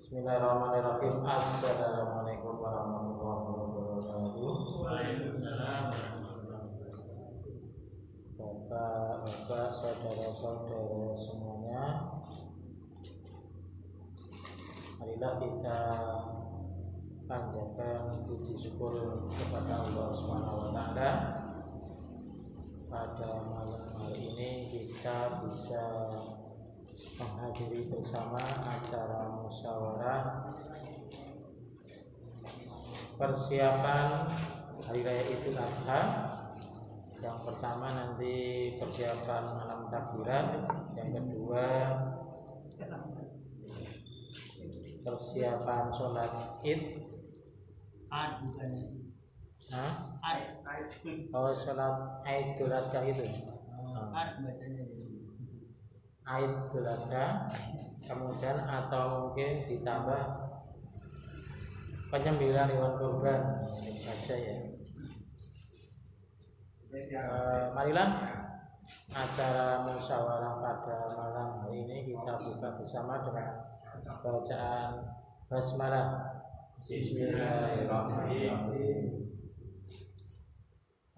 Bismillahirrahmanirrahim. Assalamualaikum warahmatullahi wabarakatuh. Waalaikumsalam. Bapak-bapak, saudara-saudara semuanya, marilah kita panjatkan puji syukur kepada Allah Subhanahu wa taala. Pada malam hari ini kita bisa menghadiri bersama acara musyawarah persiapan Hari Raya Idul Adha. Yang pertama nanti persiapan malam takbiran, yang kedua persiapan sholat Id. Bukannya. Oh, sholat Idul Adha itu. Bacanya Idul Adha, kemudian atau mungkin ditambah penyembelihan hewan kurban saja ya. Marilah acara musyawarah pada malam hari ini kita buka bersama dengan bacaan basmalah. Bismillahirrahmanirrahim.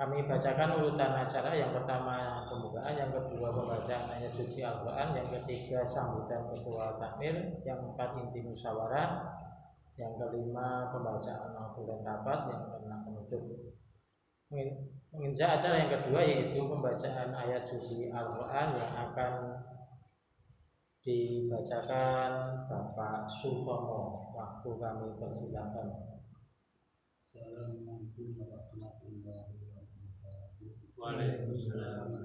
Kami bacakan urutan acara. Yang pertama pembukaan, yang kedua pembacaan ayat suci Al-Quran, yang ketiga sambutan ketua takmir, yang keempat inti musyawarah, yang kelima pembacaan aturan rapat, yang keenam penutup. Menginjak acara yang kedua yaitu pembacaan ayat suci Al-Quran yang akan dibacakan Bapak Sutomo. Waktu kami persilakan. Assalamualaikum warahmatullahi wabarakatuh. Waalaikumsalam.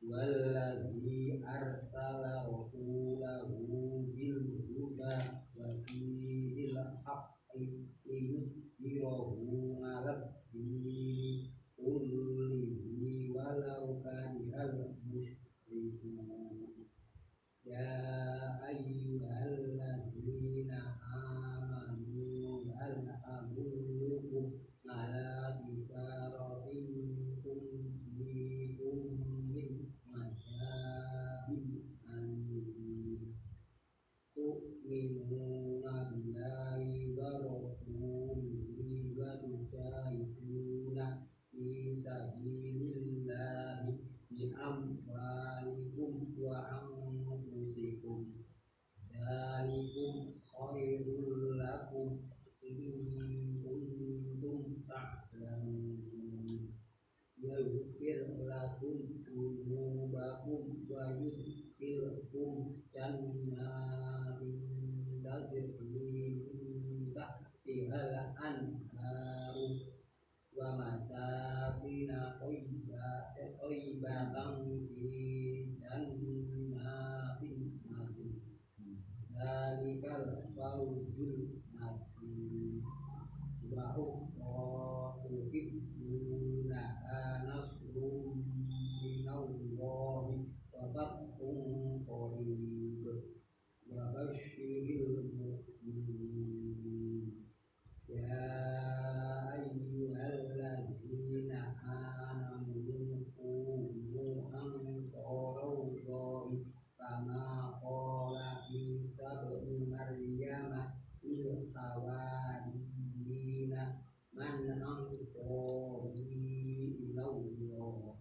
Walladzi arsala rasulahu bil huda wa dinil haqqi liyudhhirahu anharu wa masakina thayyibatan fi jannatin na'im. Dzalikal fawzul adzim. Wa ukhra tuhibbunaha nasrun minallahi wa fathun qarib. Wa basyiril mu'minin. Ya ayyuhalladzina amanu qulu ansarallahi kama qala Isa ibnu Maryam lil hawariyina man ansari ilallah.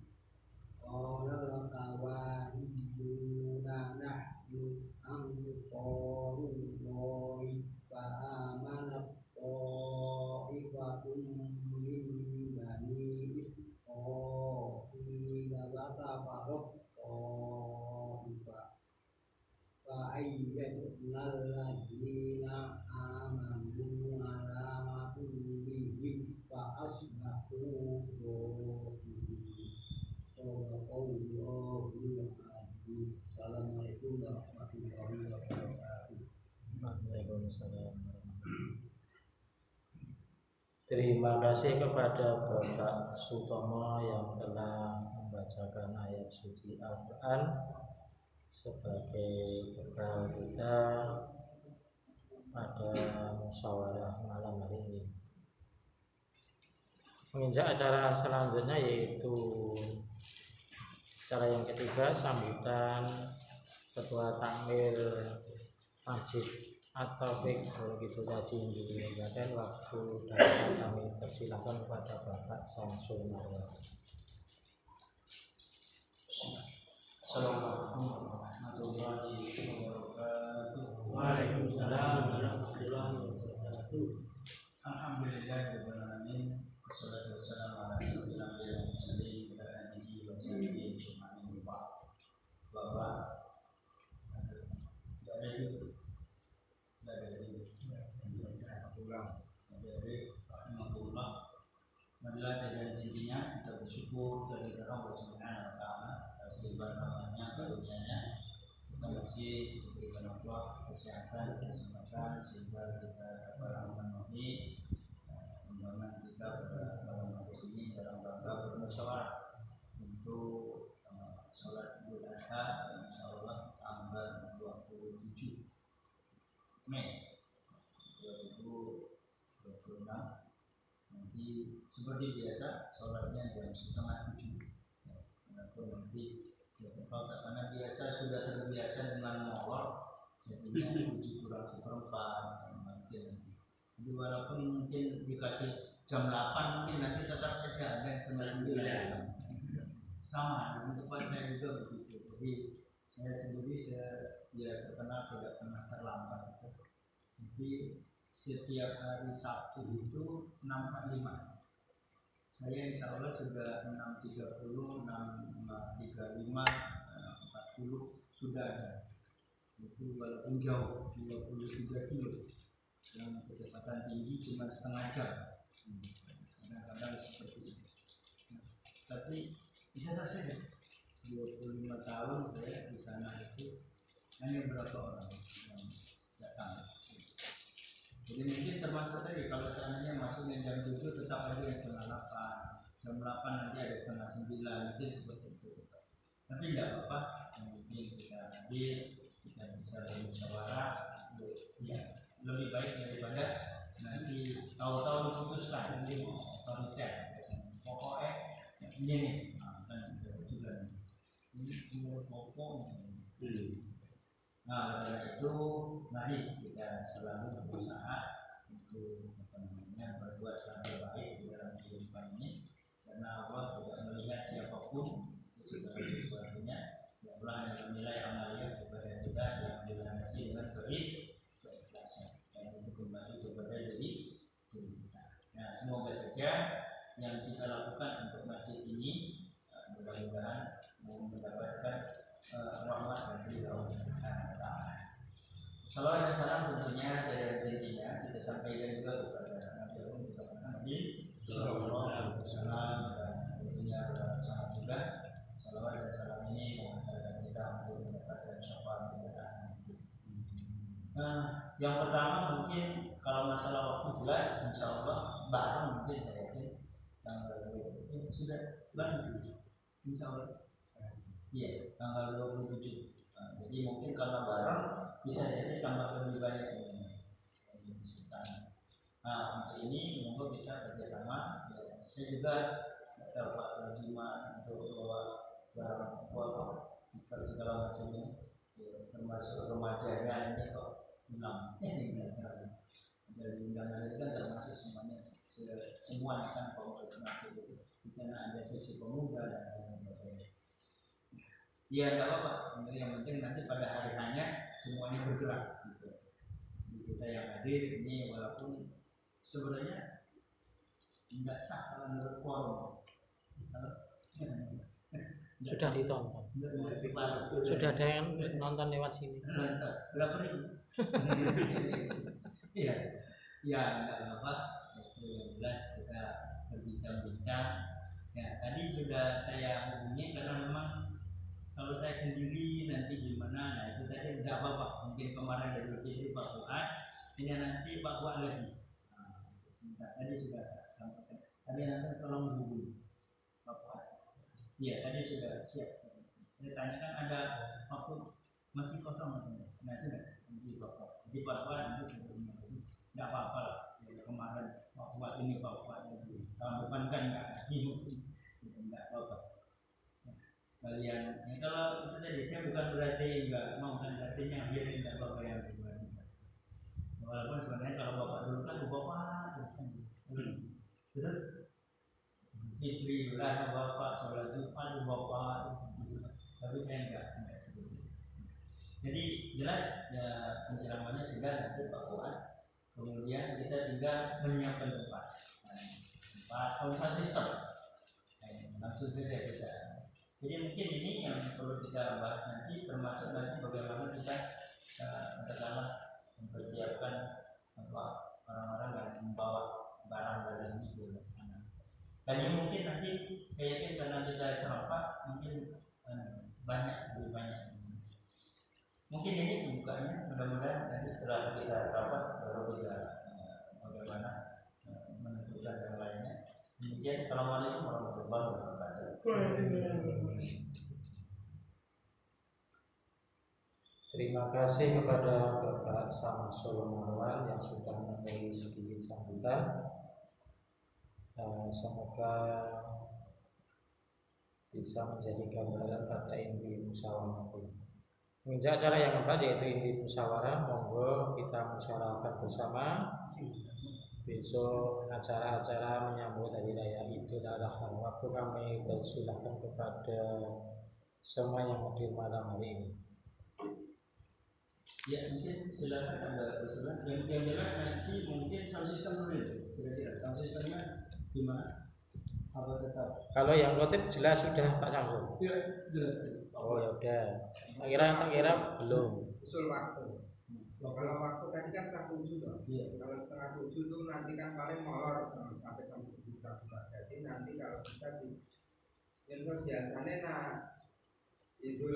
Qala al-hawariyuna nahnu ansarullahi fa amanat ta'ifatun min bani Israil wa kafarat ta'ifah fa ayyadna alladzina amanu ala ma kullihim fa asbahu dhahirin. Shadaqallahul adzim. Assalamualaikum warahmatullahi wabarakatuh. Waalaikumsalam. Terima kasih kepada Bapak Sutomo yang telah membacakan ayat suci Al-Quran sebagai bekal kita pada musyawarah malam hari ini. Menginjak acara selanjutnya yaitu acara yang ketiga, sambutan Ketua Takmir Masjid At-Taufik begitu tadi yang dimuliakan. Waktu dan kami persilakan kepada Bapak Samsul Maryam. Assalamualaikum warahmatullahi wabarakatuh. Waalaikumsalam warahmatullahi wabarakatuh. Alhamdulillahirabbil alamin. Wassalatu wassalamu ala asyrofil anbiya'i wal mursalin wa ala alihi wa sahbihi ajma'in. Bapak Marilah dengan intinya kita bersyukur kepada Allah Subhanahu wa taala atas limpahannya karunia-Nya. Kita masih diberikan Allah kesehatan dan kesempatan sehingga kita dapat memenuhi undangan kita pada malam hari ini dalam rangka bermusyawarah untuk sholat Idul Adha insyaallah tanggal 27 Mei 2026. Nanti seperti biasa sholatnya jam 6:30. Walaupun nanti terpaksa karena biasa sudah terbiasa dengan molor, jadinya 7 kurang seperempat mungkin. Jadi walaupun mungkin dikasih jam 8 mungkin nanti tetap saja ada 8:30. Sama dengan tempat saya juga begitu. Jadi saya sendiri terkenal tidak pernah terlambat. Jadi setiap hari Sabtu itu 6:45. Saya insya Allah sudah 6:30, 6:35, 40 sudah ada. Itu walaupun jauh 23 kilo yang kecepatan tinggi cuma setengah jam. Kadang-kadang seperti itu. Tapi tetap saja 25 tahun saya di sana itu hanya berapa orang yang datang. Jadi mungkin termasuk tadi kalau seandainya masuknya jam 7 tetap ada yang setengah 8, jam 8 nanti ada setengah 9, mungkin seperti itu. Tapi tidak apa-apa, yang penting kita hadir, kita bisa bermusyawarah, ya lebih baik daripada nanti tahu-tahu diputuskan nanti otoriter. Pokoknya ini nih, kan juga ini umur pokok. Nah, karena itu mari kita selalu berusaha untuk berbuat yang terbaik di dalam kehidupan ini, karena Allah tidak melihat siapapun segala sesuatunya. Ya Allah yang menilai amalia kepada kita yang dilandasi dengan keikhlasan dan itu kembali kepada diri kita. Nah, semoga saja yang kita lakukan untuk masjid ini mudah-mudahan mendapatkan rahmat dari Allah Subhanahu wa taala. Salawat dan salam tentunya dari janjinya kita sampaikan juga kepada Nabi Muhammadin sallallahu alaihi wasallam, dan tentunya bersama juga salawat dan salam ini mengantarkan kita untuk mendapatkan syafaat kepada nanti. Nah, yang pertama mungkin kalau masalah waktu jelas, insya Allah bareng mungkin saya yakin tanggal 20 sudah insya Allah. Iya, tanggal 27. Nah, jadi mungkin karena bareng bisa jadi tambah lebih banyak ini. Nah, untuk ini monggo kita kerjasama. Ya, saya juga dapat terjemah untuk bawa barang foto, segala macamnya, ya, termasuk remajanya ini kok hilang. Dari undangan itu kan termasuk semuanya, semuanya kan komunitas itu. Di sana ada sesi pemuda dan lain sebagainya. Ya nggak apa-apa, yang penting nanti pada hari hanya semuanya bergerak gitu. Jadi kita yang hadir ini walaupun sebenarnya nggak sah kalau menurut forum. Sudah ditonton. Sudah ada yang nonton lewat sini. Berapa ribu? Iya, ya nggak apa-apa. Itu yang jelas kita berbincang-bincang. Ya tadi sudah saya hubungi karena memang kalau saya sendiri nanti gimana, nah itu tadi tidak apa-apa. Mungkin kemarin dari Fitri Pak Fuad, ini nanti Pak Fuad lagi. Nah, sebentar tadi sudah sampaikan. Tadi nanti tolong hubungi Pak Fuad. Iya tadi sudah siap. Saya tanyakan ada waktu masih kosong katanya. Nah sudah nanti Pak Fuad. Jadi Pak Fuad nanti sebelumnya lagi. Tidak apa-apa lah. Kemarin Pak Fuad ini Pak Fuad lagi. Tahun depan kan nggak tidak apa-apa. Sekalian, ya kalau itu tadi saya bukan berarti nggak mau, kan artinya dia tidak bapak yang duluan. Walaupun sebenarnya kalau bapak dulu kan bapak terus betul. Fitri lah bapak, sholat Jumat bapak, tapi saya enggak seperti itu. Jadi jelas ya pencerahannya sudah nanti Pak Fuad. Kemudian kita tinggal menyiapkan tempat sound system. Langsung saja kita. Jadi mungkin ini yang perlu kita bahas nanti, termasuk nanti bagaimana kita katakanlah mempersiapkan orang-orang yang membawa barang dari sini ke sana. Dan ini mungkin nanti kayaknya karena kita serempak mungkin lebih banyak. Mungkin ini pembukanya, mudah-mudahan nanti setelah kita rapat baru kita bagaimana menentukan yang lainnya. Demikian, assalamualaikum warahmatullahi wabarakatuh. Terima kasih kepada Bapak Samsul Marwan yang sudah memberi sedikit sambutan. Semoga bisa menjadi gambaran pada inti musyawarah ini. Menginjak acara yang keempat yaitu inti musyawarah, monggo kita musyawarahkan bersama. Besok acara-acara menyambut hari raya Idul Adha. Waktu kami persilahkan kepada semua yang hadir malam hari ini. Ya mungkin silakan Anda usulan. Yang jelas nanti mungkin sound system dulu itu. Kira-kira sound systemnya gimana? Apa tetap? Kalau yang khotib jelas sudah Pak Samsul. Ya jelas. Oh ya udah. Tak kira belum. Usul waktu. Kalau waktu tadi kan 7 loh. Iya. Kalau 6:30 itu nanti kan paling molor sampai jam 7 sudah. Jadi nanti kalau bisa di info biasanya nah Idul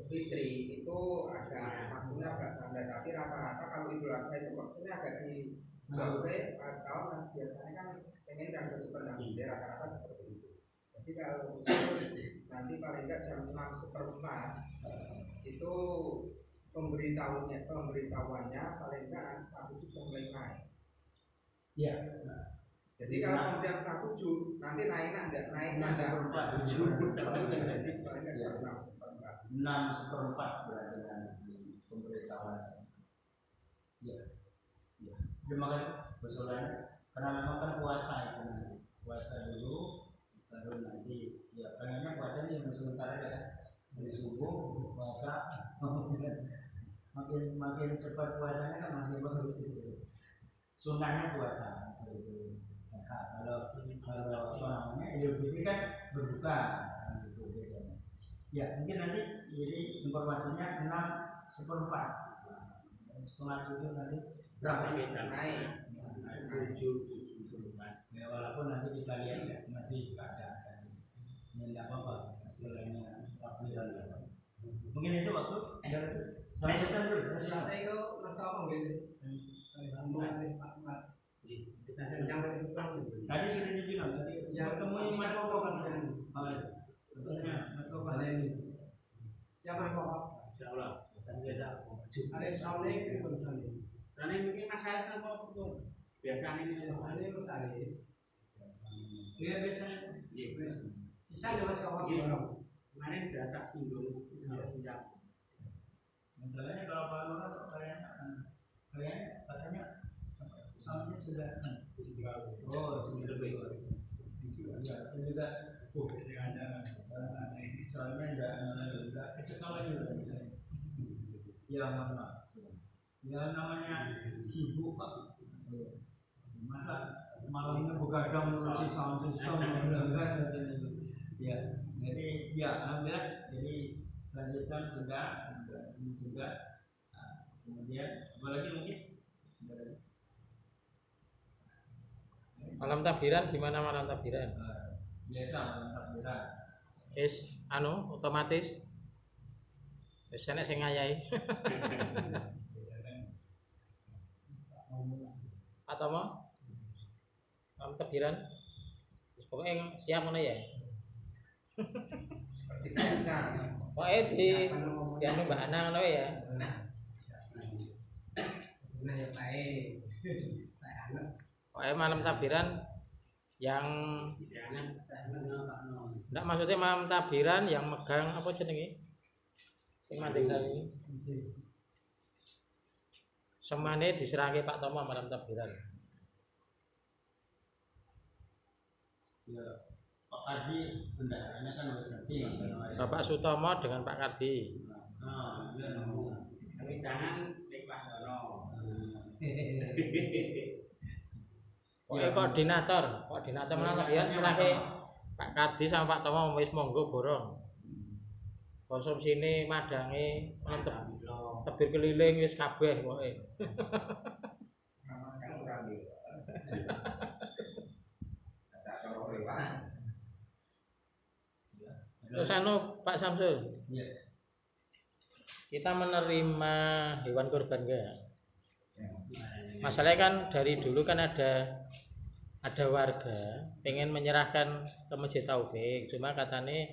Fitri itu agak waktunya agak santai, tapi rata-rata kalau Idul Adha itu waktunya agak di sore atau biasanya kan pengen yang bersuka nanti rata-rata seperti itu. Jadi kalau nanti paling enggak jam 6:15 itu pemberitahuannya paling enggak 1 sudah mulai naik. Iya. Jadi kalau kemudian 7 nanti naik enggak naik enggak 6/4 berarti nanti pemberitahuan. Ya. Terima kasih usulannya. Karena memang kan puasa itu nanti. Puasa dulu, baru nanti ya pengennya puasanya yang sebentar aja kan. Dari subuh puasa, makin cepat puasanya kan makin bagus itu. Sunnahnya puasa. Kalau apa namanya Idul Fitri kan berbuka. Ya mungkin nanti jadi informasinya 6/4 setengah 7 nanti berapa kita naik 7 ya Mungkin itu waktu sampai kita dulu. Saya itu mereka apa gitu? Tadi sudah dibilang tadi ketemu Mas Koko kan? Betulnya Mas Koko. Siapa yang kok? Insyaallah. Ada soalnya itu misalnya. Soalnya mungkin masalah sama betul. Biasanya ini Ada yang misalnya. Iya biasanya. iya. Sisa ada mas kawan. Kemarin sudah tak singgung pinjam. Masalahnya kalau Pak Lurah kayaknya katanya soalnya sudah sudah lebih. Ya, saya juga soalnya enggak kecekalan juga. Ya mana? Ya namanya sibuk Pak. Masa malamnya begadang ngurusi sound system enggak ya. Jadi ya alhamdulillah jadi sound system sudah ini juga. Kemudian apalagi mungkin Malam takbiran gimana malam takbiran? biasa malam takbiran. Otomatis. Wis enek sing ngayahi. Atau mau? Malam takbiran. Pokoknya siap ngono ya. Bisa. Pokoknya di anu Mbak Ana ngono ya. Nah ya baik. Pokoknya malam takbiran yang enggak maksudnya malam takbiran yang megang apa jenenge? Sing mandeng tadi. Semane diserahke Pak Tomo malam takbiran. Ya, Pak Kardi bendaharanya kan harus ngerti masalah. Bapak Sutomo dengan Pak Kardi. Dia nemu. Tapi jangan Pak Dono. Pokoknya koordinator malam takbiran serahke Pak Kardi sama Pak Tomo wis monggo borong. Konsumsine madange tebir keliling wis kabeh pokoke. Terus Pak Samsul. Iya. Kita menerima hewan kurban enggak? Masalahnya kan dari dulu kan ada warga pengen menyerahkan ke Masjid Taufik, cuma katanya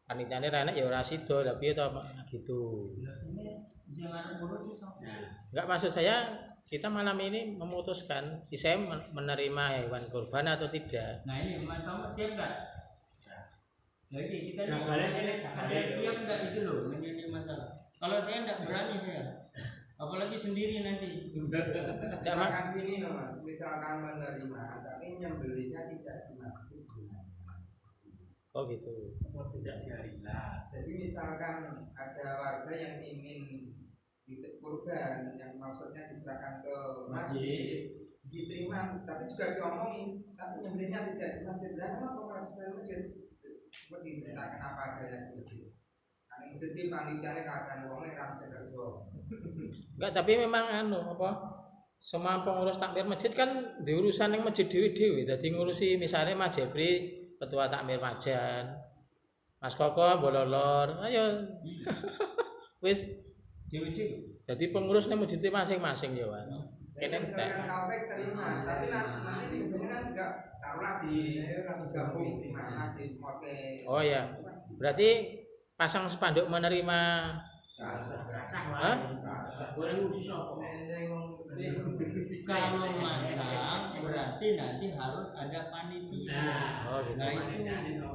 panitiane renek ya ora sida, tapi itu gitu. Enggak, maksud saya kita malam ini memutuskan saya menerima hewan kurban atau tidak. Nah ini Mas Tomo siap nggak? Jadi kita Jabalannya siap nggak itu loh menjadi masalah. Kalau saya nggak berani saya, apalagi sendiri nanti. Misalkan gini loh mas, misalkan menerima tapi nyembelihnya tidak dimaksud. Oh gitu. tidak diharimlah. Jadi misalkan ada warga yang ingin titip kurban yang maksudnya diserahkan ke masjid, diterima, tapi juga diomongin, tapi nyembelihnya tidak di masjid. Dan kenapa kalau di masjid? Seperti cerita kenapa ada yang di masjid? Karena masjid di panitianya keadaan uangnya ramai kerja. Enggak, tapi memang semua pengurus takmir masjid kan diurusan yang masjid dewi-dewi. Jadi ngurusi misalnya Mas Jepri ketua takmir Majan, Mas Koko Bololor, ayo wis Dewi-dewi. jadi pengurusnya masjid masing-masing ya Wan. Kene misalkan Taufik terima, tapi nanti di kan enggak taruhlah digabung di mana di mote. Oh ya, berarti pasang spanduk menerima. Hah? Kalau masang berarti nanti harus ada panitia. Oh gitu. Nah itu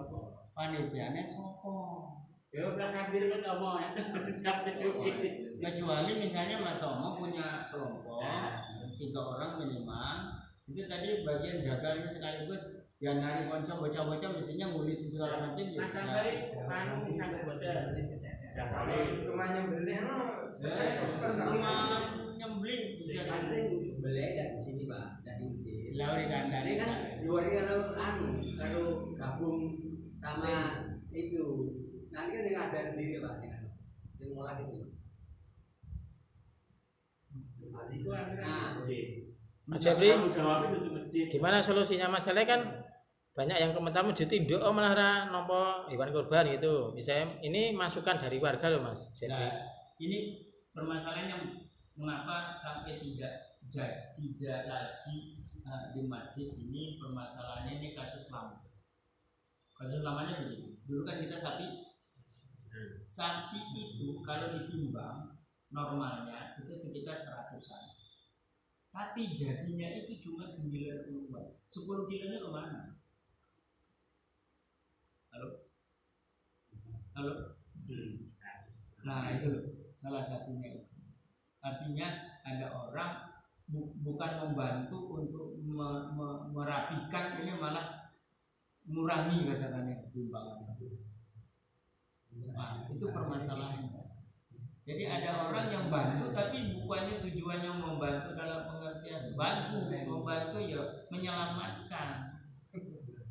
panitianya sopo. Ya udah hadir kan Tomo ya. Kecuali misalnya Mas Tomo punya kelompok 3 orang minimal, itu tadi bagian jaganya sekaligus yang nyari konco bocah-bocah mestinya ngulit segala macam ya. Mas Sambari anu sang boten. Cuma nyembelih Cuma nyembelih bisa Santai beli dari sini Pak, dari masjid. Lauri kandari Ini kan luar kalau gabung sama itu nanti kan yang ada sendiri Pak, yang ngolah itu. Itu akhirnya Mas Jepri, jawabnya itu masjid. gimana solusinya? Masalahnya kan banyak yang komentar ditinduk malah ra nampa hewan kurban gitu. Misalnya ini masukan dari warga loh Mas. Jadi Nah, ini permasalahan yang mengapa sampai tidak lagi di masjid ini permasalahannya ini kasus lama. Kasus lamanya begini. Dulu kan kita sapi itu kalau ditimbang normalnya itu sekitar 100-an. Tapi jadinya itu cuma 90-an. 10 kilonya kemana? Halo? Nah itu loh, salah satunya itu. Artinya ada orang bukan membantu untuk merapikan, ini malah mengurangi kasarannya timbangan. Nah, itu permasalahannya. Jadi ada orang yang bantu tapi bukannya tujuannya membantu dalam pengertian membantu ya menyelamatkan.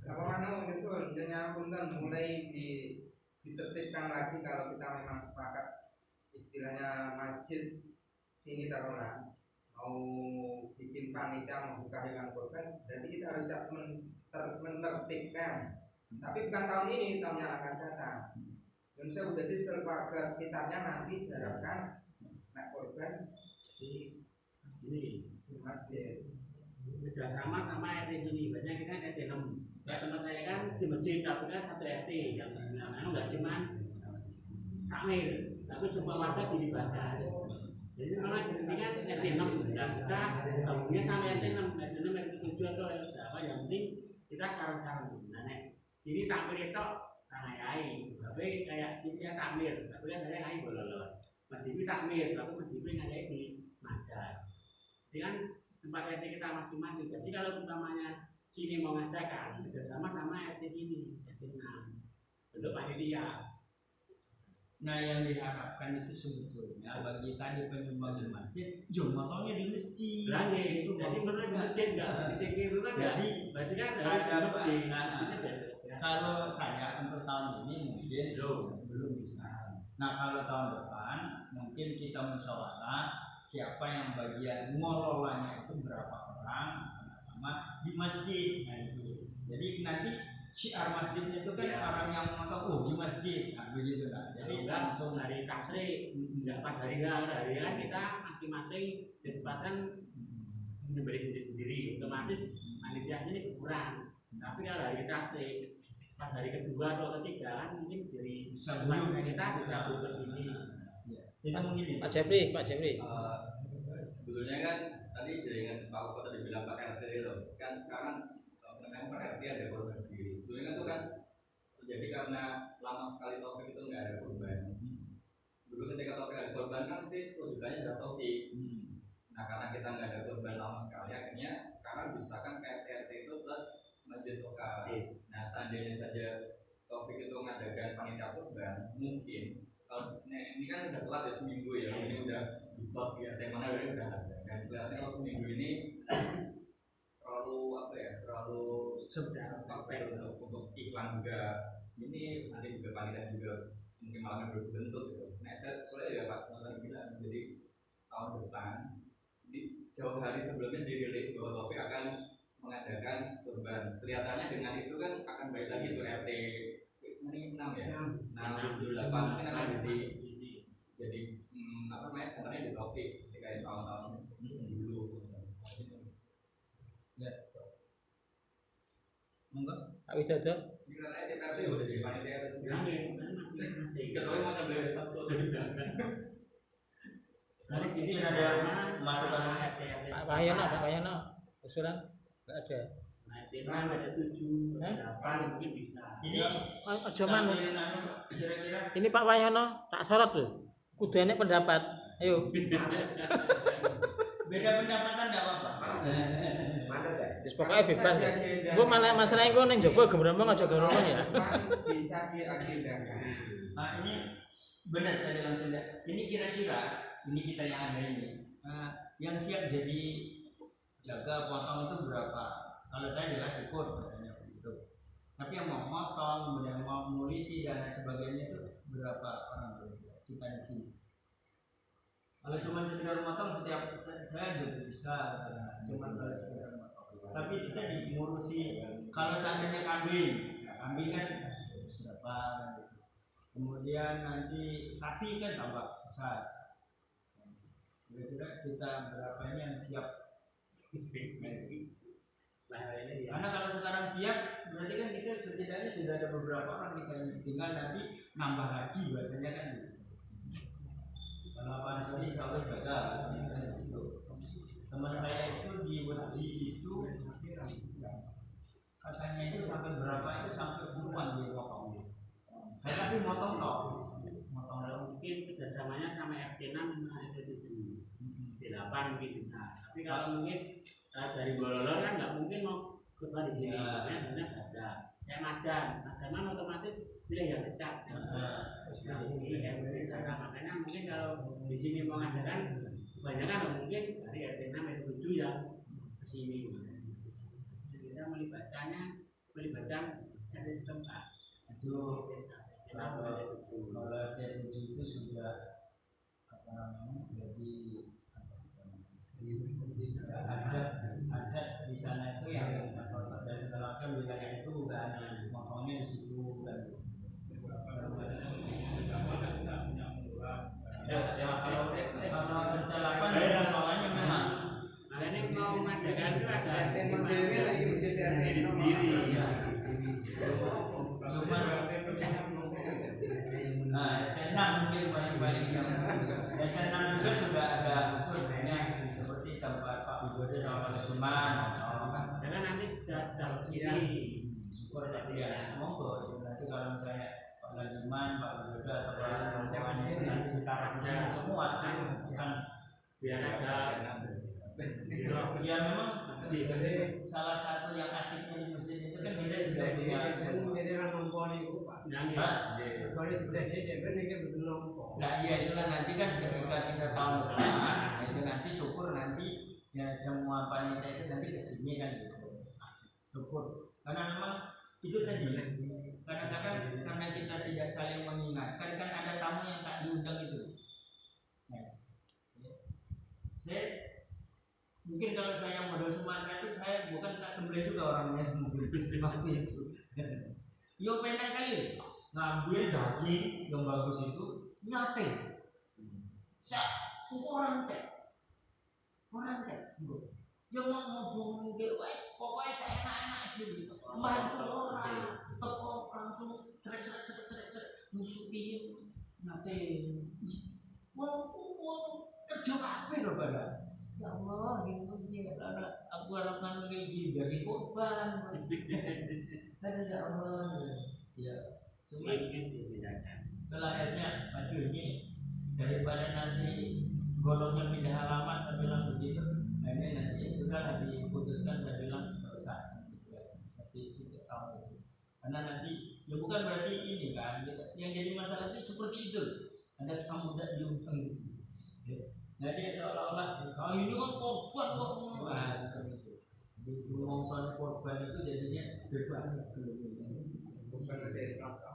Apa mana menyusul dengan punten mulai ditertibkan lagi kalau kita memang sepakat istilahnya masjid sini taruhlah mau bikin panitia membuka hewan kurban, berarti kita harus siap menertibkan. Tapi bukan tahun ini, tahun yang akan datang. Dan saya jadi warga sekitarnya nanti diharapkan nak korban di masjid. Kerjasama sama RT sini, banyak kita RT 6. Kayak tempat saya kan di masjid, tapi kan satu RT yang nggak cuma takmir, tapi semua warga dilibatkan. Jadi memang di sini kan RT 6, dan kita gabungnya sama RT 6, RT 6 RT 7 atau apa, yang penting kita sarung-sarung. Nah, sini takmir itu ayai, tapi kayak sini ya takmir, tapi kan saya ayai boleh. Masjid takmir, tapi masjid ngayai di Majar. Jadi kan tempat RT kita masing-masing. Jadi kalau umpamanya sini mau ngadakan kerjasama sama RT ini, RT 6 untuk panitia. Nah yang diharapkan itu sebetulnya bagi tadi penyumbang di masjid, motornya di masjid. Lagi itu jadi sebenarnya di masjid nggak di TK itu kan. Jadi berarti kan harus di masjid. Kalau saya untuk tahun ini mungkin belum bisa. Nah kalau tahun depan mungkin kita musyawarah siapa yang bagian ngelolanya itu berapa orang sama-sama di masjid. Nah itu. Jadi nanti syiar masjidnya itu kan orang yang menganggap di masjid, nah begitu kan. Jadi langsung hari tasri, nggak pas hari kan kita masing-masing ditempatkan memberi sendiri-sendiri, otomatis panitianya ini berkurang. Tapi kalau hari tasri, pas hari kedua atau ketiga kan mungkin dari teman kita bisa ke sini. Itu mungkin Pak Jepri. Sebetulnya kan tadi jaringan Pak Uko tadi bilang Pak RT itu kan sekarang Pak RT ada korban sendiri. Sebetulnya kan itu kan terjadi karena lama sekali Taufik itu nggak ada korban. Dulu ketika Taufik ada korban kan pasti rujukannya sudah Taufik. Nah karena kita nggak ada korban lama sekali, akhirnya sekarang diserahkan ke RT itu plus masjid lokal. Nah seandainya saja Taufik itu mengadakan panitia korban, mungkin kalau ini kan udah telat ya seminggu ya, ini udah dibuat ya temanya udah ada. Dan kelihatannya kalau seminggu ini terlalu sedang untuk iklan juga. Ini nanti juga panitia juga mungkin malamnya belum dibentuk gitu. Nah saya soalnya ya Pak tadi bilang, jadi tahun depan di jauh hari sebelumnya dirilis bahwa Taufik akan mengadakan kurban. Kelihatannya dengan itu kan akan balik lagi ke RT ini 6 ya, 6, 7, 8 mungkin akan jadi senternya di Taufik seperti kayak tahun-tahun dulu. Ya. Enggak? Pak Widodo. Bila RT udah jadi panitia RT sendiri. Ketua mau ngambil satu atau tidak? Dari sini ada masukan Pak Wahyono, usulan nggak ada. Nah, ada 7, 8 mungkin bisa. Ini Aja manut. kira-kira Ini Pak Wahyono tak sorot loh. Kudu enek pendapat. Ayo. beda pendapatan enggak apa-apa. Mana deh? Wis pokoke bebas. Engko malah masalah engko ning jaba gembrembong aja gembrembong ya. Bisa diagendakan. Nah, ini benar tadi langsung ya. Ini kira-kira ini kita yang ada ini. Yang siap jadi jaga potong itu berapa? Kalau saya jelas ikut misalnya begitu. Tapi yang mau motong, kemudian mau meneliti dan lain sebagainya itu berapa orang kita di sini? Kalau cuma sekedar motong setiap saya juga bisa, cuma kalau sekedar motong. Tapi itu tadi ngurusi kalau seandainya kambing, nah, kambing kan berapa kan gitu. Kemudian nanti sapi kan tambah besar. Kira-kira kita berapa ini yang siap? Karena kalau sekarang siap, berarti kan kita setidaknya sudah ada beberapa orang kita tinggal nanti nambah lagi biasanya kan gitu. Kalau apaan sorry insya Allah jaga biasanya kan gitu. Teman saya itu di Wedi itu katanya itu sampai berapa itu sampai puluhan dia potong. Tapi motong toh, motong mungkin kerjasamanya sama RT 6 sama RT 7 8 mungkin bisa. Tapi kalau mungkin dari Bololor kan nggak mungkin mau keluar di sini, karena ada kayak macan otomatis pilih yang dekat. Ini RT sana, makanya mungkin kalau di sini mau ngadakan kebanyakan mungkin dari RT 6 RT 7 yang kesini. Kita melibatkan RT setempat. Itu kalau RT 7 itu sudah apa namanya jadi adat di sana itu yang masyarakat dan segala macam wilayah itu kan motongnya di situ kan. Kalau perjalanan soalnya memang Nah ini mau mengadakan itu ada modelnya lagi wujud diri sendiri. cuma nah RT 6 mungkin paling yang RT 6 juga sudah ada unsurnya seperti tempat Pak Widodo sama Pak Letuman Karena nanti dalam sini syukur tadi ya monggo nanti kalau misalnya Pak Letuman, Pak Widodo atau Pak Letuman itu nanti ditaruh di sini semua bukan biar ada ya memang salah satu yang asiknya di masjid itu kan kita sudah punya nah iya itulah nanti kan ketika kita tahun depan nah itu nanti syukur nanti ya semua panitia itu nanti kesini kan gitu syukur karena memang itu tadi kadang-kadang karena kita tidak saling mengingatkan kan ada tamu yang tak diundang itu nah, saya mungkin kalau saya modal Sumatera itu saya bukan tak sembelih juga orangnya mungkin waktu itu yo pengen kali ngambil daging yang bagus itu nyate orang teh yang mau ngomong ke wes pokoknya saya enak-enak aja gitu bantu orang toko langsung ceret musuhin nyate mau kerja apa loh pada ya Allah gini aku harapkan lagi dari korban ada ya Allah ya cuma kalau akhirnya maju ini daripada nanti golongnya pindah halaman saya bilang begitu akhirnya nanti sudah diputuskan saya bilang tidak usah setiap tahun itu karena nanti ya bukan berarti ini kan yang jadi masalah itu seperti itu ada tamu tidak diundang gitu jadi seolah-olah kalau ini kan korban kok bukan itu di ngomong soal korban itu jadinya bebas bukan saya terasa.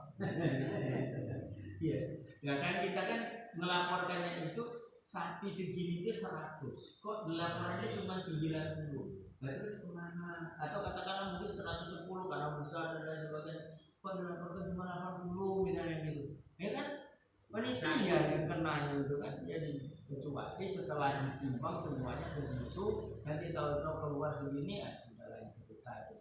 Iya, ya kan kita kan melaporkannya itu sapi segini itu 100 kok dilaporannya cuma 90 nah terus kemana atau katakanlah mungkin 110 karena besar dan lain sebagainya kok dilaporkan cuma 80 misalnya gitu ya kan panitia yang kenanya itu kan jadi kecuali setelah ditimbang semuanya segitu nanti tahu-tahu keluar segini sudah lain cerita itu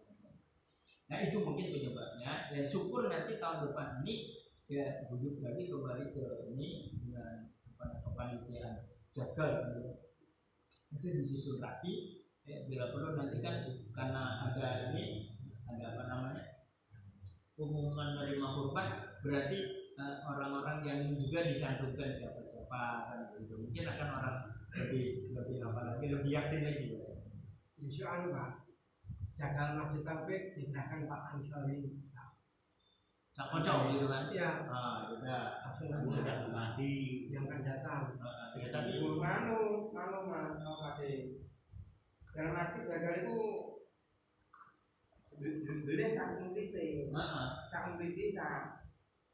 nah itu mungkin penyebabnya ya syukur nanti tahun depan ini ya bujuk lagi kembali ke ini dengan kepanitiaan jagal itu disusun rapi ya, bila perlu nanti kan karena ada ini ada apa namanya pengumuman menerima kurban berarti orang-orang yang juga dicantumkan siapa-siapa kan gitu mungkin akan orang lebih apa lagi lebih yakin lagi Insya Allah jagal masjid Taufik diserahkan Pak Ansori sakocok gitu kan iya udah langsung Jangan aja mati. yang akan datang ya tapi Mas Ade dalam arti jagal itu beli saking titik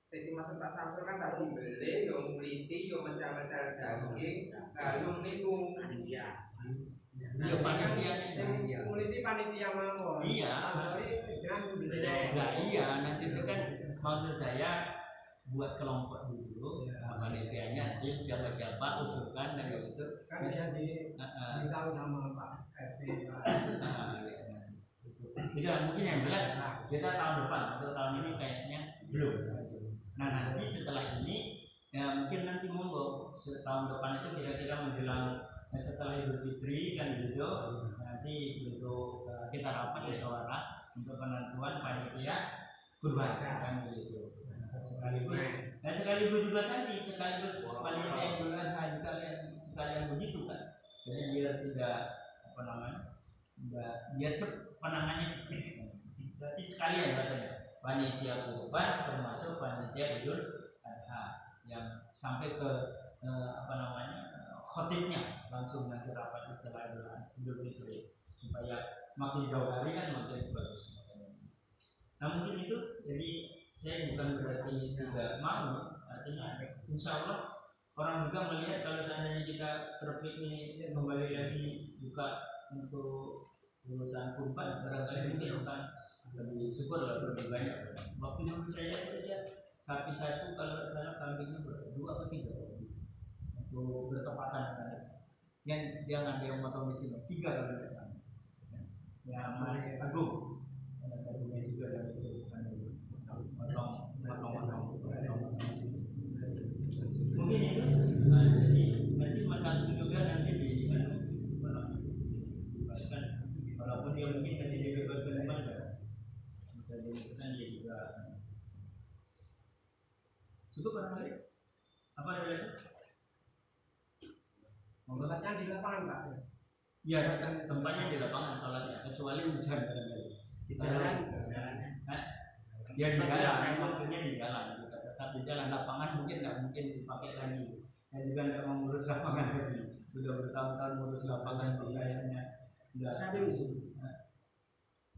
jadi maksud tak sampai kan tadi beli yang meliti yang macam-macam daging lalu niku Iya. Iya panitia. Community panitia mawon. Iya. Dengan Nah iya nanti itu kan maksud saya buat kelompok dulu, panitianya tim siapa usulkan dan gitu. kan bisa ditahu nama Pak RT. Tidak mungkin yang jelas kita tahun depan atau tahun ini kayaknya belum. Nah nanti setelah ini ya mungkin nanti monggo tahun depan itu kira-kira menjelang setelah Idul Fitri kan gitu nanti untuk kita rapat musyawarah untuk penentuan panitia kurban kan gitu. Sekaligus juga nanti sekaligus panitia Idul Adha sekalian begitu kan. Jadi biar tidak apa namanya biar penangannya cepat. Berarti sekalian rasanya panitia kurban termasuk panitia Idul Adha yang sampai ke apa namanya khotibnya langsung nanti rapat istilah Idul Fitri supaya makin jauh hari kan makin bagus maksudnya. Nah mungkin itu jadi saya bukan berarti tidak mau artinya insya Allah orang juga melihat kalau seandainya kita terpilih ini kembali lagi buka untuk urusan kurban barangkali mungkin akan lebih syukur lah lebih banyak. Waktu dulu saya saja sapi satu kalau salah kambingnya berdua atau tiga untuk bertepatan kan. Yang dia nggak ada yang motong di sini tiga kalau tidak salah. Ya Mas Agung, Mas Agungnya juga yang itu motong. Mungkin itu jadi nanti Mas Agung juga nanti dibebaskan walaupun dia mungkin nanti dibebaskan lembaga bisa dibebaskan dia juga cukup orang lain apa ada lagi? Bacaan di lapangan Pak. Iya tempatnya di lapangan sholatnya kecuali hujan di jalan. Ya di jalan maksudnya di jalan tetap di jalan lapangan mungkin nggak mungkin dipakai lagi. Saya juga nggak mau ngurus lapangan lagi sudah bertahun-tahun ngurus lapangan sih kayaknya nggak Sampai usul.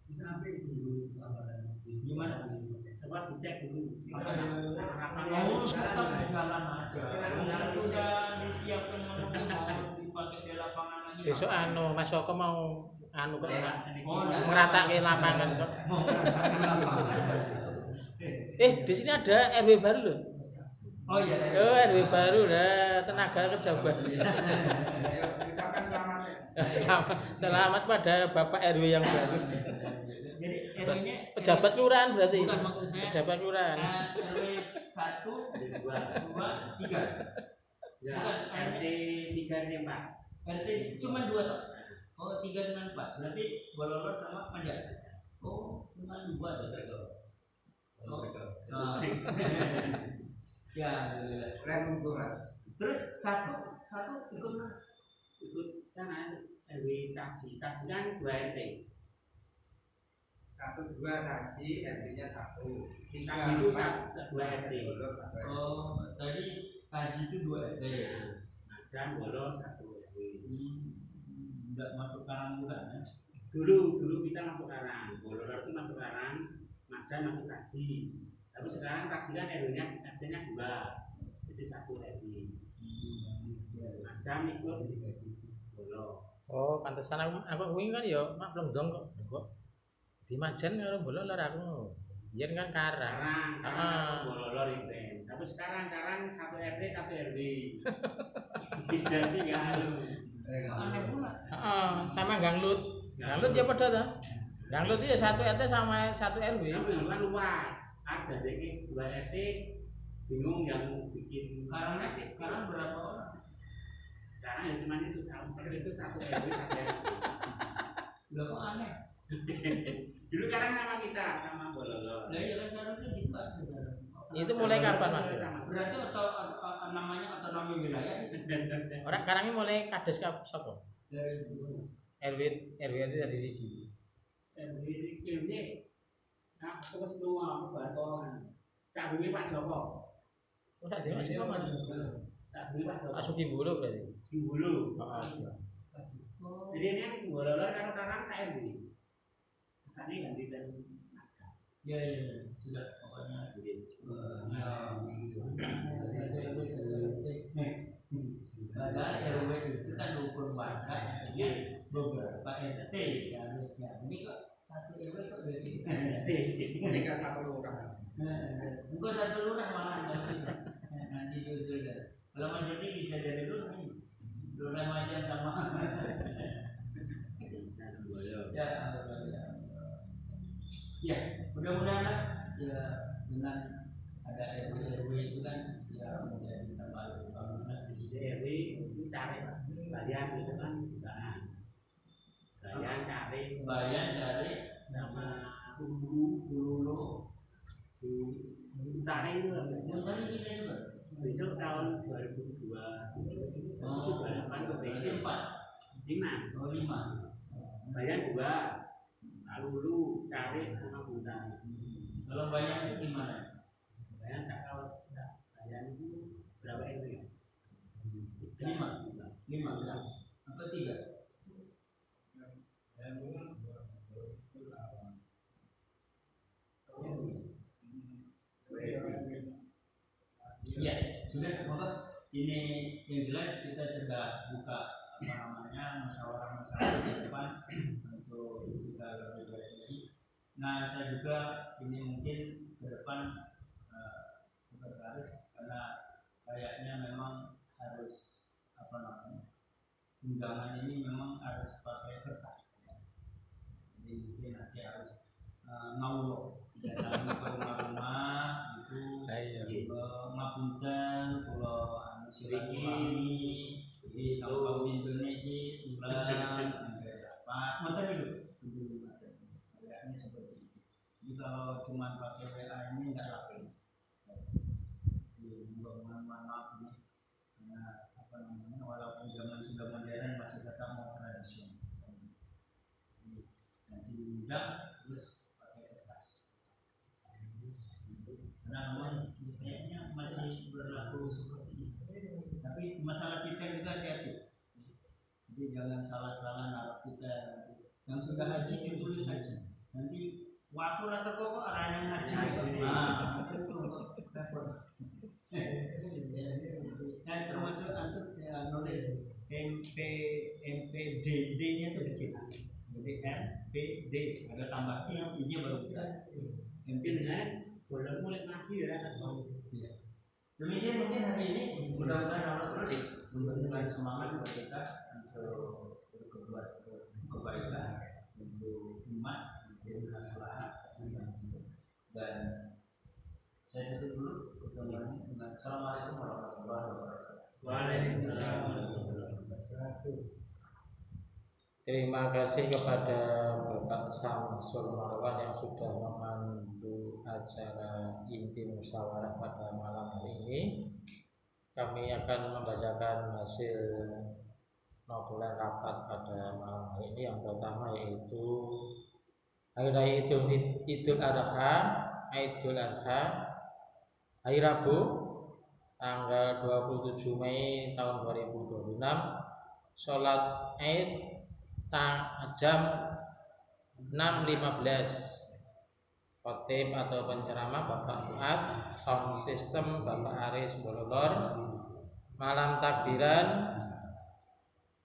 Bisa sampai dulu gimana? Coba dicek dulu. Mau tetap di jalan aja. Sudah disiapkan mau dipakai di lapangan lagi. Besok Mas Joko mau kok Oh, meratakan lapangan kok. Mau meratakan lapangan. Di sini ada RW baru loh. Oh iya. RW baru dah tenaga kerja baru. Ucapkan selamat ya. Selamat pada Bapak RW yang baru. Jadi RW-nya Pejabat kelurahan berarti. Bukan maksud saya. Pejabat kelurahan. RW 1, 2, 3. Ya, RT 3 nih Pak. RT cuma 2 toh. Oh 3 dengan 4. Berarti Bololor sama Panjang. Oh cuma 2 toh. Ya, Keren Mas. terus satu ikut Sana RW kaji kan 2 RT. 1, 2 kaji, RT-nya 1. Kaji itu 2 RT. Oh tadi kaji itu 2 RT. Majan bolos 1 RW. Enggak masuk karang bukan ya? Dulu kita masuk karang, Bololor itu masuk karang, Majan masuk kaji. Tapi sekarang kaji kan RT-nya 2, jadi 1 RW. Majan ikut bolos. Oh, pantesan aku wingi kan ya mak blendong kok. Di Majan karo Bololor aku. Yen kan karang. Karang Bololor itu. Tapi sekarang karang 1 RT 1 RW. Jadi enggak Aneh pula. Sama Ganglut. Ganglut ya padha ta? Ganglut itu ya 1 RT sama 1 RW. Tapi kan luas. Ada jadi 2 RT bingung yang bikin Karang berapa orang? Karang ya cuma itu 1 RW 1 RW. Loh kok aneh? Dulu karang sama kita sama Bololor. Lah iya kan sekarang kan gitu kan. Itu mulai kapan Mas? Berarti namanya otonomi wilayah. Orang karangnya mulai kades sapa? Dari dulu. RW itu dari sisi. RW nah terus nuwun bantuan. Cabunge Pak Joko. Oh sak dhewe sing mana? Cabunge Pak Joko. Asuki Bulu berarti. Simbulu. Heeh. Jadi ini Bololor karo karang RW. Kesane ganti dan Majan. Ya sudah pokoknya Padahal RW itu kan rukun warga, beberapa RT seharusnya. Ini kok satu RW kok jadi Mereka satu lurah. bukan satu lurah malah nggak bisa. Nanti diusulkan. Kalau Mas Jody bisa dari lurah ini. Lurah macam sama. Ya, ya, mudah-mudahan ya dengan ada RW itu kan ya menjadi tambah bagus. Di RW itu cari bagian gitu kan, bagian cari nama dulu tarik itu Mencari kita juga. besok tahun 2002 itu 28 ke Berarti 4, 5 oh 5. bagian 2 lalu lu cari sama bunda. Kalau banyak itu gimana? Bagian sakal bagian itu berapa RW ya? 5 apa 3? Ya, sudah semoga ini yang jelas kita sudah buka apa namanya musyawarah di depan untuk kita lebih baik lagi. Nah, saya juga ini mungkin ke depan sekretaris karena kayaknya memang harus apa namanya undangan ini memang harus pakai kertas. Jadi mungkin nanti harus ngawur datang ke rumah-rumah itu ngapunten kalau silaturahmi jadi sampai pintunya iki bulan dapat mata itu kayaknya seperti itu. Jadi kalau cuma pakai WA ini nggak laku. Mohon maaf ini karena apa namanya walaupun zaman sudah modern masih tetap mau tradisional. Nanti diundang terus pakai kertas. Karena memang kayaknya masih berlaku seperti itu. Tapi masalah kita juga hati-hati. Jadi jangan salah-salah naruh kita. Yang sudah haji ditulis haji. Nanti waktu atau kok orang yang haji. Nah, itu repot. Termasuk antuk nulis MPDD-nya itu kecil. Jadi MPD ada tambahnya yang I-nya baru besar. Mungkin kan boleh mulai lagi ya atau Demikian mungkin hari ini mudah-mudahan Allah terus memberikan semangat buat kita untuk berbuat kebaikan untuk umat untuk masalah dan saya tutup dulu pertemuan dengan Assalamualaikum warahmatullahi wabarakatuh. Waalaikumsalam warahmatullahi wabarakatuh. Terima kasih kepada Bapak Samsul Marwan yang sudah memandu acara inti musyawarah pada malam hari ini. Kami akan membacakan hasil notulen rapat pada malam hari ini. Yang pertama yaitu Hari Raya Idul Adha, hari Rabu tanggal 27 Mei tahun 2026, sholat Id jam 6.15. Khotib atau penceramah Bapak Fuad, sound system Bapak Aris Bololor, malam takbiran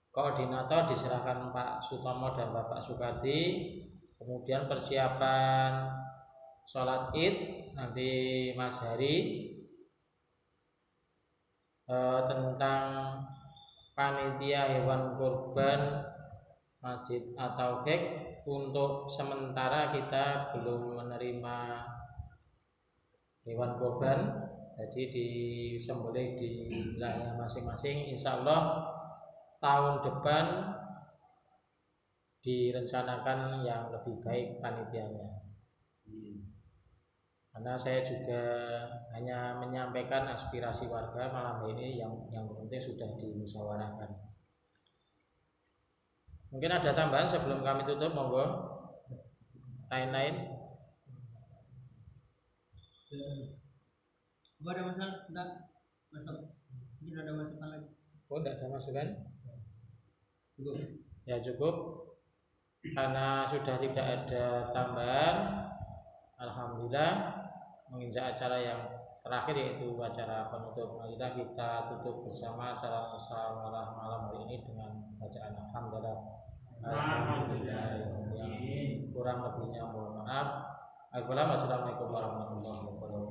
koordinator diserahkan Pak Sutomo dan Bapak Sukardi. Kemudian persiapan sholat Id nanti Mas Hari, tentang panitia hewan kurban Masjid At-Tauhid. Untuk sementara kita belum menerima hewan kurban, jadi disembelih di wilayah masing-masing. Insya Allah tahun depan direncanakan yang lebih baik panitianya. Karena saya juga hanya menyampaikan aspirasi warga malam ini yang penting sudah dimusyawarahkan. Mungkin ada tambahan sebelum kami tutup, monggo. Lain-lain. Ada masalah? Enggak. Mungkin ada masukan lagi. Oh, tidak ada masukan? Cukup. Ya cukup. Karena sudah tidak ada tambahan, alhamdulillah menginjak acara yang terakhir yaitu acara penutup. Marilah kita tutup bersama acara musyawarah malam hari ini dengan bacaan alhamdulillah. Alhamdulillah. Kurang lebihnya mohon maaf. Assalamualaikum warahmatullahi wabarakatuh.